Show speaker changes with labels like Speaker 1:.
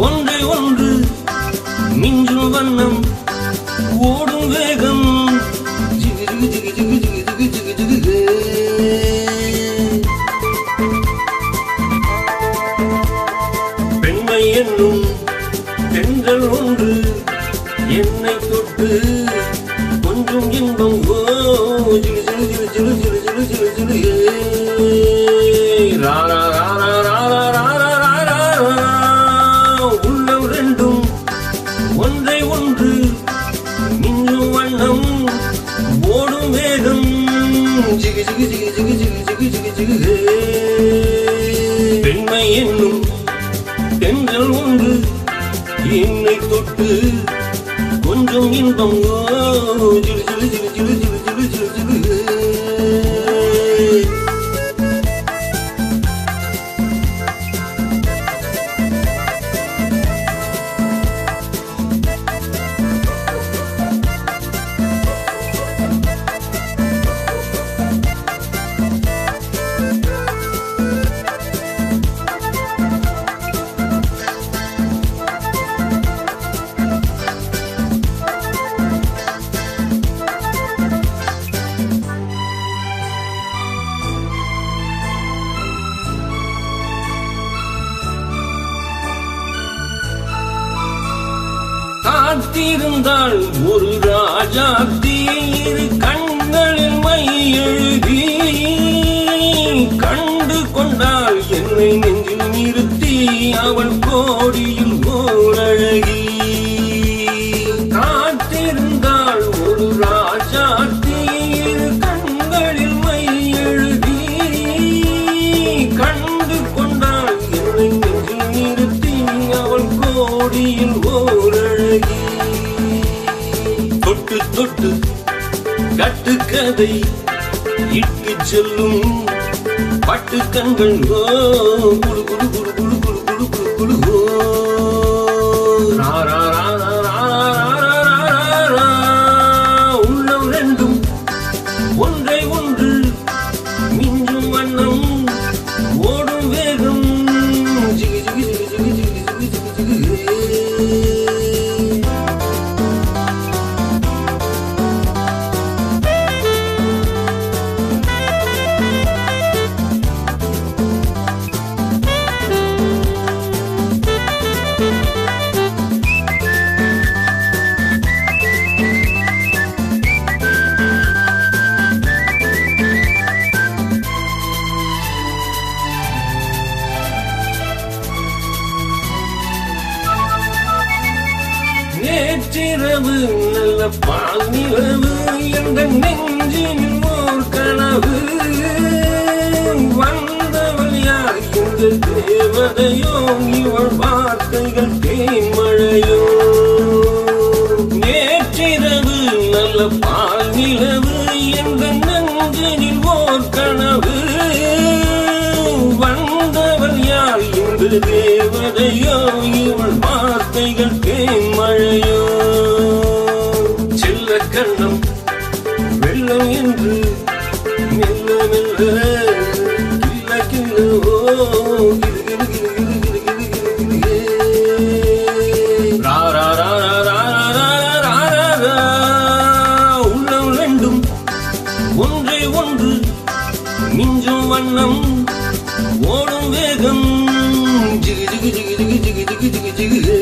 Speaker 1: ஒன்றை ஒன்று மிஞ்சும் வண்ணம் ஓடும் வேகம் ஜிகு ஜிகு ஜிகு ஜிகு ஜிகு ஜிகு ஜிகு ஜிகு. பெண்மை என்னும் பெண்கள் ஒன்று என்னை தொட்டு கொஞ்சம் இன்பம் ஓ ஜிகு ஜிகு ஜிகு ஜிகு ஜிகு ஜிகு ஜிகு ஜிகு. ராரா ராரா ராரா ராரா ராரா. உள்ளம் ரெண்டும் ஒன்றை ஒன்று மின்னும் வண்ணம் ஓடும் வேகம் ஜிகு ஜிகு ஜிகு ஜிகு ஜிகு ஜிகு ஜிகு ஜிகு. பெண்மை என்னும் பெண்கள் ஒன்று என்னை தொட்டு கொஞ்சம் இன்பம் ஓ ஜிகு ஜிகு ஜிகு ஜிகு ஜிகு ஜிகு ஜிகு ஜிகு. காத்திருந்தாள் ஒரு ராஜாத்தி இரு கண்களில் மை எழுதி கண்டு கொண்டாள் என்னை நெஞ்சில் நிறுத்தி அவள் கோடியில் ஓரழகி. காத்திருந்தாள் ஒரு ராஜாத்தி இரு கண்களில் மை எழுதி கண்டு கொண்டாள் என்னை நெஞ்சில் நிறுத்தி அவள் கோடியில் ஓரழகி. தொட்டு தொட்டு கட்டு கதை இட்டு செல்லும் பட்டு கண்கள் ஓ குடு குடு குடு குடு குடு குடு குடு குடு ஓ. ராரா ராரா ராரா ராரா. உள்ளம் ரெண்டும் ஒன்றை ஒன்று மிஞ்சும் வண்ணம் ஓடும் வேகம் ஜிகு ஜிகு ஜிகு ஜிகு ஜிகு ஜிகு ஜிகு ஜிகு. நேற்றிரவு நல்ல பால் நிலவு என்ற நெஞ்சின் ஓர் கனவு வந்தவள் யார் இந்த தேவதையோ இவள் வார்த்தைகள் தேன்மழையோ. நேற்றிரவு நல்ல பால் நிலவு என்ற நெஞ்சினில் ஓர் கனவு வந்தவள் யார் இந்த தேவதையோ இவள் வார்த்தைகள் தேன்மழையோ. செல்ல கண்ணம் வெள்ளம் என்று மெல்ல மெல்ல கில்ல கில்ல ஓ கிரு கிரு கிரு கிரு கிரு கிரு கிரு கிரு. ராரா ராரா ராரா ராரா ராரா. உள்ளம் ரெண்டும் ஒன்றை ஒன்று மிஞ்சும் வண்ணம் ஓடும் வேகம் ஜிகு ஜிகு ஜிகு ஜிகு ஜிகு ஜிகு ஜிகு ஜிகு.